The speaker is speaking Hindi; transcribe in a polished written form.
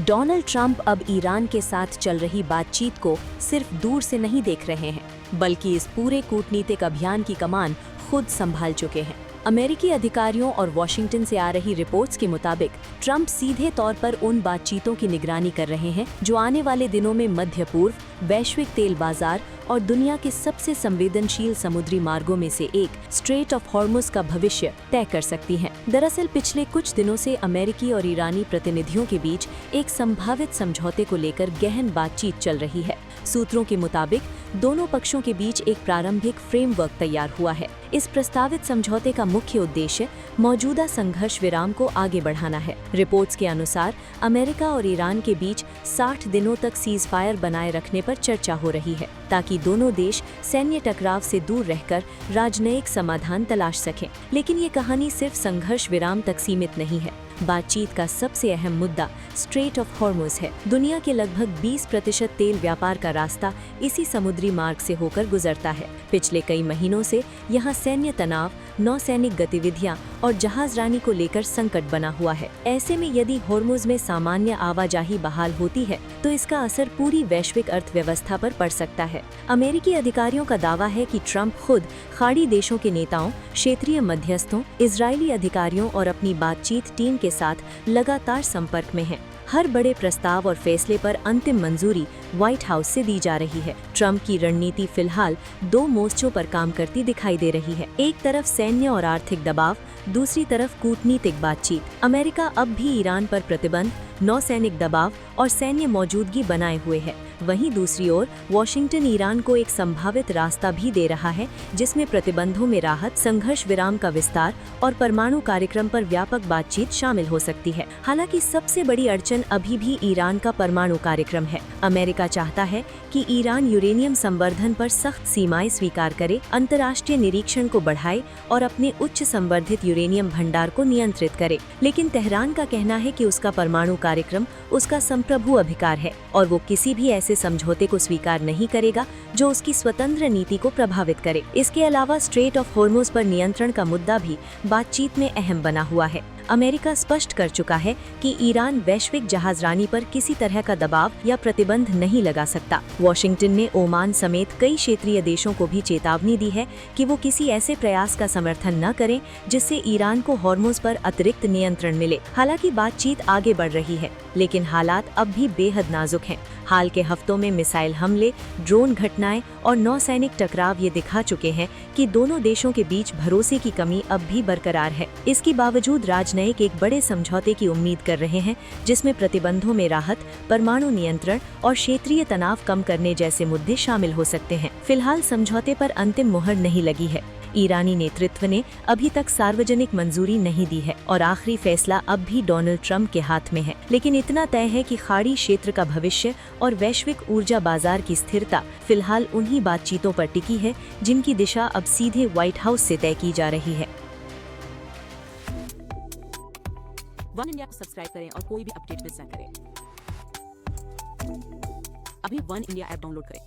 डोनाल्ड ट्रंप अब ईरान के साथ चल रही बातचीत को सिर्फ दूर से नहीं देख रहे हैं, बल्कि इस पूरे कूटनीतिक अभियान की कमान खुद संभाल चुके हैं। अमेरिकी अधिकारियों और वॉशिंगटन से आ रही रिपोर्ट्स के मुताबिक ट्रंप सीधे तौर पर उन बातचीतों की निगरानी कर रहे हैं जो आने वाले दिनों में मध्य पूर्व, वैश्विक तेल बाजार और दुनिया के सबसे संवेदनशील समुद्री मार्गों में से एक स्ट्रेट ऑफ हॉर्मुज का भविष्य तय कर सकती हैं। दरअसल पिछले कुछ दिनों से अमेरिकी और ईरानी प्रतिनिधियों के बीच एक संभावित समझौते को लेकर गहन बातचीत चल रही है। सूत्रों के मुताबिक दोनों पक्षों के बीच एक प्रारंभिक फ्रेमवर्क तैयार हुआ है। इस प्रस्तावित समझौते का मुख्य उद्देश्य मौजूदा संघर्ष विराम को आगे बढ़ाना है। रिपोर्ट्स के अनुसार अमेरिका और ईरान के बीच 60 दिनों तक सीज फायर बनाए रखने पर चर्चा हो रही है, ताकि दोनों देश सैन्य टकराव से दूर रहकर राजनयिक समाधान तलाश सकें। लेकिन ये कहानी सिर्फ संघर्ष विराम तक सीमित नहीं है। बातचीत का सबसे अहम मुद्दा स्ट्रेट ऑफ हॉर्मुज है। दुनिया के लगभग 20% तेल व्यापार का रास्ता इसी समुद्री मार्ग से होकर गुजरता है। पिछले कई महीनों से यहाँ सैन्य तनाव, नौसैनिक गतिविधियां और जहाजरानी को लेकर संकट बना हुआ है। ऐसे में यदि हॉर्मुज में सामान्य आवाजाही बहाल होती है तो इसका असर पूरी वैश्विक अर्थव्यवस्था पर पड़ सकता है। अमेरिकी अधिकारियों का दावा है कि ट्रंप खुद खाड़ी देशों के नेताओं, क्षेत्रीय मध्यस्थों, इजरायली अधिकारियों और अपनी बातचीत टीम के साथ लगातार संपर्क में हैं। हर बड़े प्रस्ताव और फैसले पर अंतिम मंजूरी व्हाइट हाउस से दी जा रही है। ट्रंप की रणनीति फिलहाल 2 मोर्चों पर काम करती दिखाई दे रही है। एक तरफ सैन्य और आर्थिक दबाव, दूसरी तरफ कूटनीतिक बातचीत। अमेरिका अब भी ईरान पर प्रतिबंध, नौसैनिक दबाव और सैन्य मौजूदगी बनाए हुए है। वहीं दूसरी ओर वॉशिंगटन ईरान को एक संभावित रास्ता भी दे रहा है, जिसमें प्रतिबंधों में राहत, संघर्ष विराम का विस्तार और परमाणु कार्यक्रम पर व्यापक बातचीत शामिल हो सकती है। हालांकि सबसे बड़ी अड़चन अभी भी ईरान का परमाणु कार्यक्रम है। अमेरिका चाहता है कि ईरान यूरेनियम संवर्धन पर सख्त सीमाएं स्वीकार करे, अंतर्राष्ट्रीय निरीक्षण को बढ़ाए और अपने उच्च संवर्धित यूरेनियम भंडार को नियंत्रित करे। लेकिन तेहरान का कहना है कि उसका परमाणु कार्यक्रम उसका संप्रभु अधिकार है और वो किसी भी ऐसे समझौते को स्वीकार नहीं करेगा जो उसकी स्वतंत्र नीति को प्रभावित करे। इसके अलावा स्ट्रेट ऑफ हॉर्मुज पर नियंत्रण का मुद्दा भी बातचीत में अहम बना हुआ है। अमेरिका स्पष्ट कर चुका है कि ईरान वैश्विक जहाजरानी पर किसी तरह का दबाव या प्रतिबंध नहीं लगा सकता। वॉशिंगटन ने ओमान समेत कई क्षेत्रीय देशों को भी चेतावनी दी है कि वो किसी ऐसे प्रयास का समर्थन न करें जिससे ईरान को हॉर्मुज पर अतिरिक्त नियंत्रण मिले। हालांकि बातचीत आगे बढ़ रही है, लेकिन हालात अब भी बेहद नाजुक हैं। हाल के हफ्तों में मिसाइल हमले, ड्रोन घटनाएं और नौसैनिक टकराव ये दिखा चुके हैं कि दोनों देशों के बीच भरोसे की कमी अब भी बरकरार है। इसके बावजूद राजनयिक एक बड़े समझौते की उम्मीद कर रहे हैं, जिसमें प्रतिबंधों में राहत, परमाणु नियंत्रण और क्षेत्रीय तनाव कम करने जैसे मुद्दे शामिल हो सकते हैं। फिलहाल समझौते पर अंतिम मुहर नहीं लगी है। ईरानी नेतृत्व ने अभी तक सार्वजनिक मंजूरी नहीं दी है और आखिरी फैसला अब भी डोनाल्ड ट्रंप के हाथ में है। लेकिन इतना तय है कि खाड़ी क्षेत्र का भविष्य और वैश्विक ऊर्जा बाजार की स्थिरता फिलहाल उन्हीं बातचीतों पर टिकी है जिनकी दिशा अब सीधे व्हाइट हाउस से तय की जा रही है। वन इंडिया को सब्सक्राइब करें और कोई भी अपडेट मिस न करें। अभी वन इंडिया ऐप डाउनलोड करें।